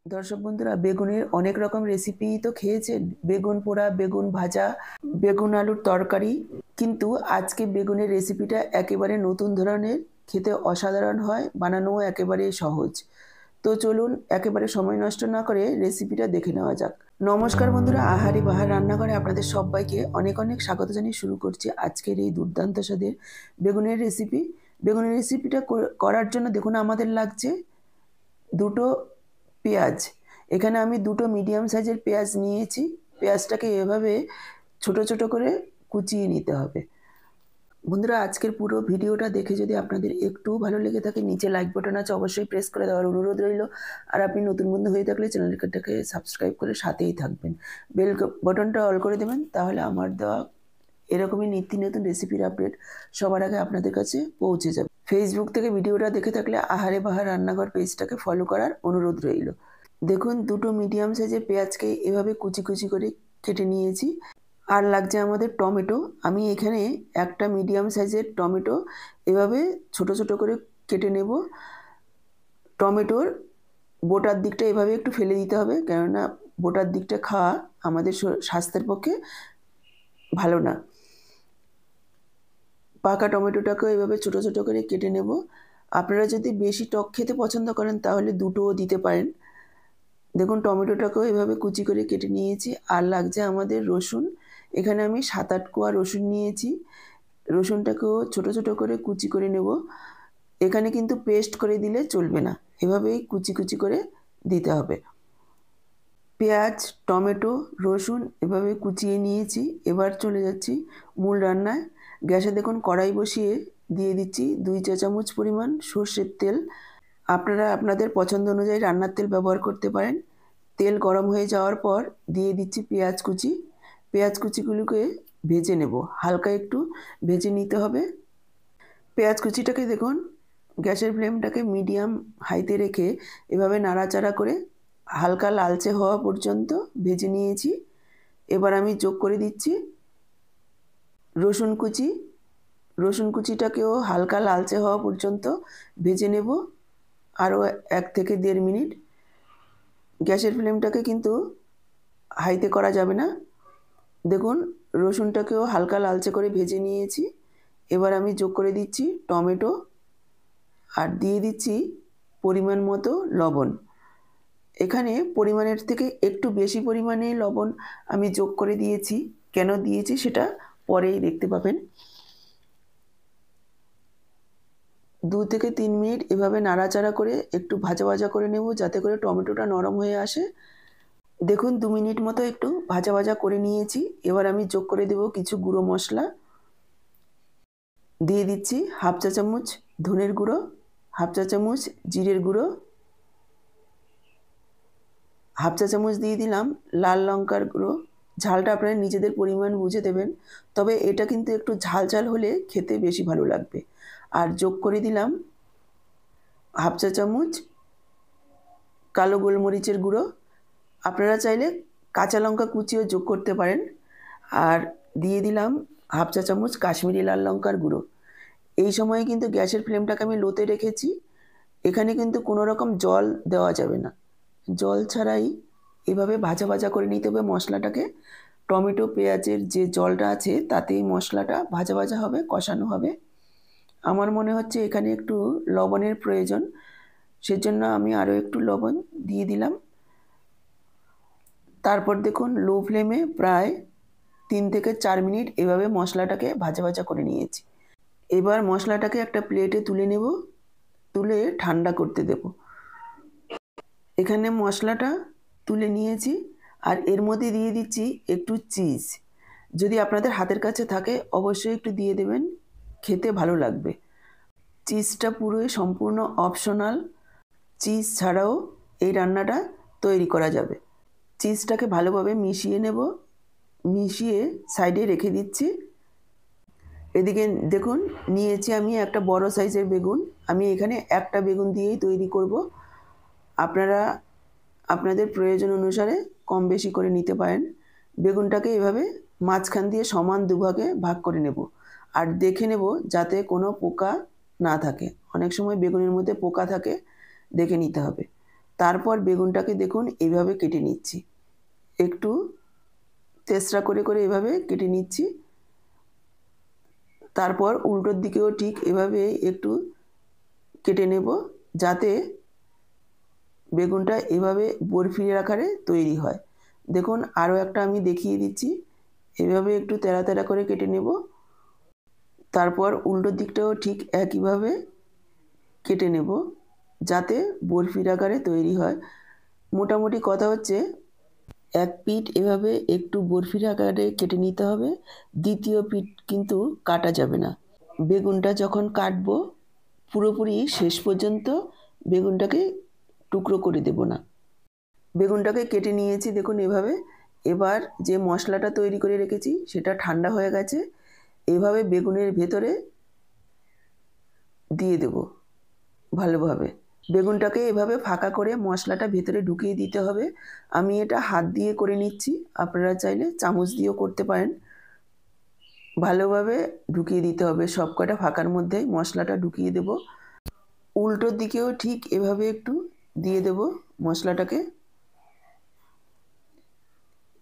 দর্শক বন্ধুরা, বেগুনের অনেক রকম রেসিপি তো খেয়েছেন। বেগুন পোড়া, বেগুন ভাজা, বেগুন আলুর তরকারি। কিন্তু আজকে বেগুনের রেসিপিটা একেবারে নতুন ধরনের, খেতে অসাধারণ হয়, বানানোও একেবারে সহজ। তো চলুন একেবারে সময় নষ্ট না করে রেসিপিটা দেখে নেওয়া যাক। নমস্কার বন্ধুরা, আহারি বাহার রান্নাঘরে আপনাদের সবাইকে অনেক অনেক স্বাগত জানিয়ে শুরু করছি আজকের এই দুর্দান্ত স্বাদের বেগুনের রেসিপি। বেগুনের রেসিপিটা করার জন্য দেখুন আমাদের লাগছে দুটো পেঁয়াজ। এখানে আমি দুটো মিডিয়াম সাইজের পেঁয়াজ নিয়েছি। পেঁয়াজটাকে এভাবে ছোট ছোট করে কুচিয়ে নিতে হবে। বন্ধুরা, আজকের পুরো ভিডিওটা দেখে যদি আপনাদের একটু ভালো লেগে থাকে, নিচে লাইক বাটন আছে, অবশ্যই প্রেস করে দেওয়ার অনুরোধ রইল। আর আপনি নতুন বন্ধু হয়ে থাকলে চ্যানেলটাকে সাবস্ক্রাইব করে সাথেই থাকবেন, বেল বাটনটা অল করে দেবেন, তাহলে আমার দেওয়া এরকমই নিত্য নতুন রেসিপির আপডেট সবার আগে আপনাদের কাছে পৌঁছে যাবে। ফেসবুক থেকে ভিডিওটা দেখে থাকলে আহারে বাহার রান্নাঘর পেজটাকে ফলো করার অনুরোধ রইল। দেখুন, দুটো মিডিয়াম সাইজের পেঁয়াজকে এভাবে কুচি কুচি করে কেটে নিয়েছি। আর লাগছে আমাদের টমেটো। আমি এখানে একটা মিডিয়াম সাইজের টমেটো এভাবে ছোট ছোট করে কেটে নেব। টমেটোর বোটার দিকটা এভাবে একটু ফেলে দিতে হবে, কেননা বোটার দিকটা খাওয়া আমাদের স্বাস্থ্যের পক্ষে ভালো না। পাকা টমেটোটাকেও এভাবে ছোট ছোট করে কেটে নেব। আপনারা যদি বেশি টক খেতে পছন্দ করেন তাহলে দুটোও দিতে পারেন। দেখুন, টমেটোটাকেও এভাবে কুচি করে কেটে নিয়েছি। আর লাগছে আমাদের রসুন। এখানে আমি 7-8 কোয়া রসুন নিয়েছি। রসুনটাকেও ছোট ছোট করে কুচি করে নেব। এখানে কিন্তু পেস্ট করে দিলে চলবে না, এভাবেই কুচি কুচি করে দিতে হবে। পেঁয়াজ, টমেটো, রসুন এভাবে কুচিয়ে নিয়েছি। এবার চলে যাচ্ছি মূল রান্নায়। গ্যাসে দেখুন কড়াই বসিয়ে দিয়ে দিচ্ছি 2 চা চামচ পরিমাণ সর্ষের তেল। আপনারা আপনাদের পছন্দ অনুযায়ী রান্নার তেল ব্যবহার করতে পারেন। তেল গরম হয়ে যাওয়ার পর দিয়ে দিচ্ছি পেঁয়াজ কুচি। পেঁয়াজ কুচিগুলোকে ভেজে নেব, হালকা একটু ভেজে নিতে হবে। পেঁয়াজ কুচিটাকে দেখুন গ্যাসের ফ্লেমটাকে মিডিয়াম হাইতে রেখে এভাবে নাড়াচাড়া করে হালকা লালচে হওয়া পর্যন্ত ভেজে নিয়েছি। এবার আমি যোগ করে দিচ্ছি রসুন কুচি। রসুন কুচিটাকেও হালকা লালচে হওয়া পর্যন্ত ভেজে নেব আরও 1 থেকে 1.5 মিনিট। গ্যাসের ফ্লেমটাকে কিন্তু হাইতে করা যাবে না। দেখুন, রসুনটাকেও হালকা লালচে করে ভেজে নিয়েছি। এবার আমি যোগ করে দিচ্ছি টমেটো আর দিয়ে দিচ্ছি পরিমাণ মতো লবণ। এখানে পরিমাণের থেকে একটু বেশি পরিমাণে লবণ আমি যোগ করে দিয়েছি। কেন দিয়েছি সেটা পরেই দেখতে পাবেন। 2 থেকে 3 মিনিট এভাবে নাড়াচাড়া করে একটু ভাজা ভাজা করে নেব, যাতে করে টমেটোটা নরম হয়ে আসে। দেখুন 2 মিনিট মতো একটু ভাজা ভাজা করে নিয়েছি। এবার আমি যোগ করে দেব কিছু গুঁড়ো মশলা। দিয়ে দিচ্ছি 1/2 চা চামচ ধনের গুঁড়ো, 1/2 চা চামচ জিরের গুঁড়ো, 1/2 চা চামচ দিয়ে দিলাম লাল লঙ্কার গুঁড়ো। ঝালটা আপনারা নিজেদের পরিমাণ বুঝে দেবেন, তবে এটা কিন্তু একটু ঝাল ঝাল হলে খেতে বেশি ভালো লাগবে। আর যোগ করে দিলাম 1/2 চা চামচ কালো গোলমরিচের গুঁড়ো। আপনারা চাইলে কাঁচা লঙ্কা কুচিও যোগ করতে পারেন। আর দিয়ে দিলাম 1/2 চা চামচ কাশ্মীরি লাল লঙ্কার গুঁড়ো। এই সময়ে কিন্তু গ্যাসের ফ্লেমটাকে আমি লোতে রেখেছি। এখানে কিন্তু কোনো রকম জল দেওয়া যাবে না, জল ছাড়াই এভাবে ভাজা ভাজা করে নিতে হবে মশলাটাকে। টমেটো পেঁয়াজের যে জলটা আছে তাতেই মশলাটা ভাজা ভাজা হবে, কষানো হবে। আমার মনে হচ্ছে এখানে একটু লবণের প্রয়োজন, সেজন্য আমি আরও একটু লবণ দিয়ে দিলাম। তারপর দেখুন লো ফ্লেমে প্রায় 3 থেকে 4 মিনিট এভাবে মশলাটাকে ভাজা ভাজা করে নিয়েছি। এবার মশলাটাকে একটা প্লেটে তুলে নেব, তুলে ঠান্ডা করতে দেব। এখানে মশলাটা তুলে নিয়েছি আর এর মধ্যে দিয়ে দিচ্ছি একটু চিজ। যদি আপনাদের হাতের কাছে থাকে অবশ্যই একটু দিয়ে দেবেন, খেতে ভালো লাগবে। চিজটা পুরোই সম্পূর্ণ অপশনাল। চিজ ছাড়াও এই রান্নাটা তৈরি করা যাবে। চিজটাকে ভালোভাবে মিশিয়ে নেব, মিশিয়ে সাইডে রেখে দিচ্ছি। এদিকে দেখুন নিয়েছি আমি একটা বড় সাইজের বেগুন। আমি এখানে একটা বেগুন দিয়েই তৈরি করব। আপনারা আপনাদের প্রয়োজন অনুসারে কম বেশি করে নিতে পারেন। বেগুনটাকে এভাবে মাঝখান দিয়ে সমান দুভাগে ভাগ করে নেব আর দেখে নেব যাতে কোনো পোকা না থাকে। অনেক সময় বেগুনের মধ্যে পোকা থাকে, দেখে নিতে হবে। তারপর বেগুনটাকে দেখুন এইভাবে কেটে নিচ্ছি, একটু তেসরা করে করে এভাবে কেটে নিচ্ছি। তারপর উল্টোর দিকেও ঠিক এভাবে একটু কেটে নেব, যাতে বেগুনটা এভাবে বরফির আকারে তৈরি হয়। দেখুন আরও একটা আমি দেখিয়ে দিচ্ছি, এভাবে একটু তেড়া তেড়া করে কেটে নেব। তারপর উল্টো দিকটাও ঠিক একইভাবে কেটে নেব, যাতে বরফির আকারে তৈরি হয়। মোটামুটি কথা হচ্ছে এক পিঠ এভাবে একটু বরফির আকারে কেটে নিতে হবে, দ্বিতীয় পিঠ কিন্তু কাটা যাবে না। বেগুনটা যখন কাটবো পুরোপুরি শেষ পর্যন্ত বেগুনটাকে টুকরো করে দেব না। বেগুনটাকে কেটে নিয়েছি দেখুন এভাবে। এবার যে মশলাটা তৈরি করে রেখেছি সেটা ঠান্ডা হয়ে গেছে, এভাবে বেগুনের ভেতরে দিয়ে দেব ভালোভাবে। বেগুনটাকে এভাবে ফাঁকা করে মশলাটা ভেতরে ঢুকিয়ে দিতে হবে। আমি এটা হাত দিয়ে করে নিচ্ছি, আপনারা চাইলে চামচ দিয়েও করতে পারেন। ভালোভাবে ঢুকিয়ে দিতে হবে, সব কটা ফাঁকার মধ্যেই মশলাটা ঢুকিয়ে দেব। উল্টোর দিকেও ঠিক এভাবে একটু দিয়ে দেব মশলাটাকে।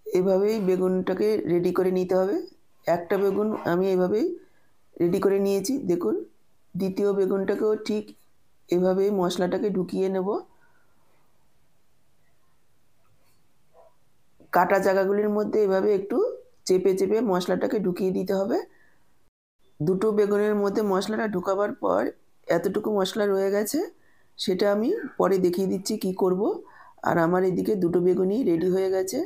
এভাবেই বেগুনটাকে রেডি করে নিতে হবে। একটা বেগুন আমি এভাবেই রেডি করে নিয়েছি দেখুন। দ্বিতীয় বেগুনটাকেও ঠিক এভাবেই মশলাটাকে ঢুকিয়ে নেব। কাটা জায়গাগুলির মধ্যে এভাবে একটু চেপে চেপে মশলাটাকে ঢুকিয়ে দিতে হবে। দুটো বেগুনের মধ্যে মশলাটা ঢোকাবার পর এতটুকু মশলা রয়ে গেছে, সেটা আমি পরে দেখিয়ে দিচ্ছি কি করব। আর আমার এদিকে দুটো বেগুনই রেডি হয়ে গেছে।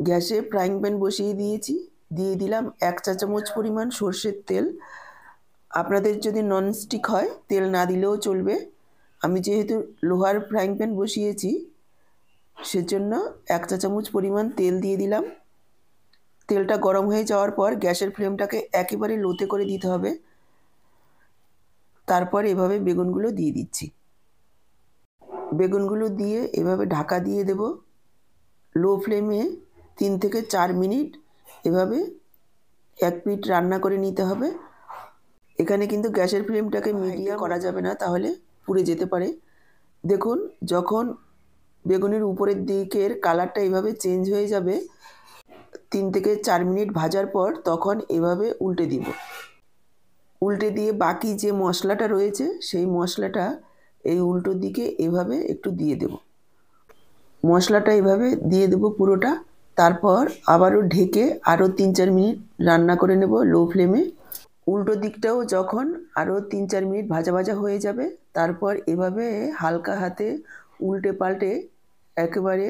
গ্যাসে ফ্রাইং প্যান বসিয়ে দিয়েছি, দিয়ে দিলাম 1 চা চামচ পরিমাণ সর্ষের তেল। আপনাদের যদি ননস্টিক হয় তেল না দিলেও চলবে। আমি যেহেতু লোহার ফ্রাইং প্যান বসিয়েছি সেজন্য 1 চা চামচ পরিমাণ তেল দিয়ে দিলাম। তেলটা গরম হয়ে যাওয়ার পর গ্যাসের ফ্লেমটাকে একেবারে লোতে করে দিতে হবে। তারপর এভাবে বেগুনগুলো দিয়ে দিচ্ছি। বেগুনগুলো দিয়ে এভাবে ঢাকা দিয়ে দেব। লো ফ্লেমে 3 থেকে 4 মিনিট এভাবে এক পিঠ রান্না করে নিতে হবে। এখানে কিন্তু গ্যাসের ফ্লেমটাকে মিডিয়াম করা যাবে না, তাহলে পুড়ে যেতে পারে। দেখুন যখন বেগুনের উপরের দিকের কালারটা এভাবে চেঞ্জ হয়ে যাবে 3 থেকে 4 মিনিট ভাজার পর, তখন এভাবে উল্টে দিব। উল্টে দিয়ে বাকি যে মশলাটা রয়েছে সেই মশলাটা এই উল্টোর দিকে এভাবে একটু দিয়ে দেব। মশলাটা এভাবে দিয়ে দেব পুরোটা। তারপর আবারও ঢেকে আরও 3-4 মিনিট রান্না করে নেব লো ফ্লেমে। উল্টো দিকটাও যখন আরও 3-4 মিনিট ভাজা ভাজা হয়ে যাবে, তারপর এভাবে হালকা হাতে উল্টে পাল্টে একেবারে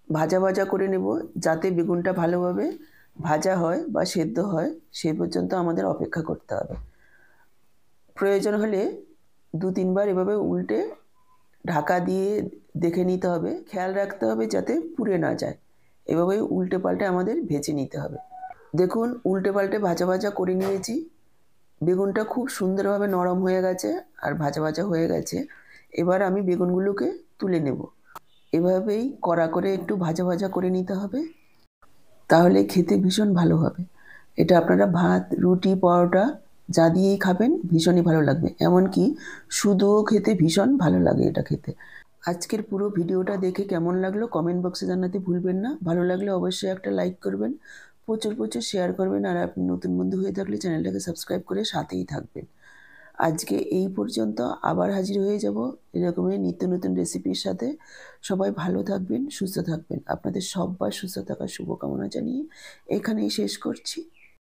ভাজা ভাজা করে নেব, যাতে বেগুনটা ভালোভাবে ভাজা হয় বা সেদ্ধ হয় সেই পর্যন্ত আমাদের অপেক্ষা করতে হবে। প্রয়োজন হলে 2-3 বার এভাবে উল্টে ঢাকা দিয়ে দেখে নিতে হবে। খেয়াল রাখতে হবে যাতে পুড়ে না যায়। এভাবেই উল্টে পাল্টে আমাদের ভেজে নিতে হবে। দেখুন উল্টে পাল্টে ভাজা ভাজা করে নিয়েছি। বেগুনটা খুব সুন্দরভাবে নরম হয়ে গেছে আর ভাজা ভাজা হয়ে গেছে। এবার আমি বেগুনগুলোকে তুলে নেব। এভাবেই কড়া করে একটু ভাজা ভাজা করে নিতে হবে, তাহলে খেতে ভীষণ ভালো হবে। এটা আপনারা ভাত, রুটি, পরোটা যা দিয়েই খাবেন ভীষণই ভালো লাগবে। এমনকি শুধুও খেতে ভীষণ ভালো লাগে এটা খেতে। আজকের পুরো ভিডিওটা দেখে কেমন লাগলো কমেন্ট বক্সে জানাতে ভুলবেন না। ভালো লাগলে অবশ্যই একটা লাইক করবেন, প্রচুর প্রচুর শেয়ার করবেন। আর আপনি নতুন বন্ধু হয়ে থাকলে চ্যানেলটাকে সাবস্ক্রাইব করে সাথেই থাকবেন। আজকে এই পর্যন্ত, আবার হাজির হয়ে যাব এরকমই নিত্য নতুন রেসিপির সাথে। সবাই ভালো থাকবেন, সুস্থ থাকবেন। আপনাদের সবার সুস্থ থাকার শুভকামনা জানিয়ে এখানেই শেষ করছি।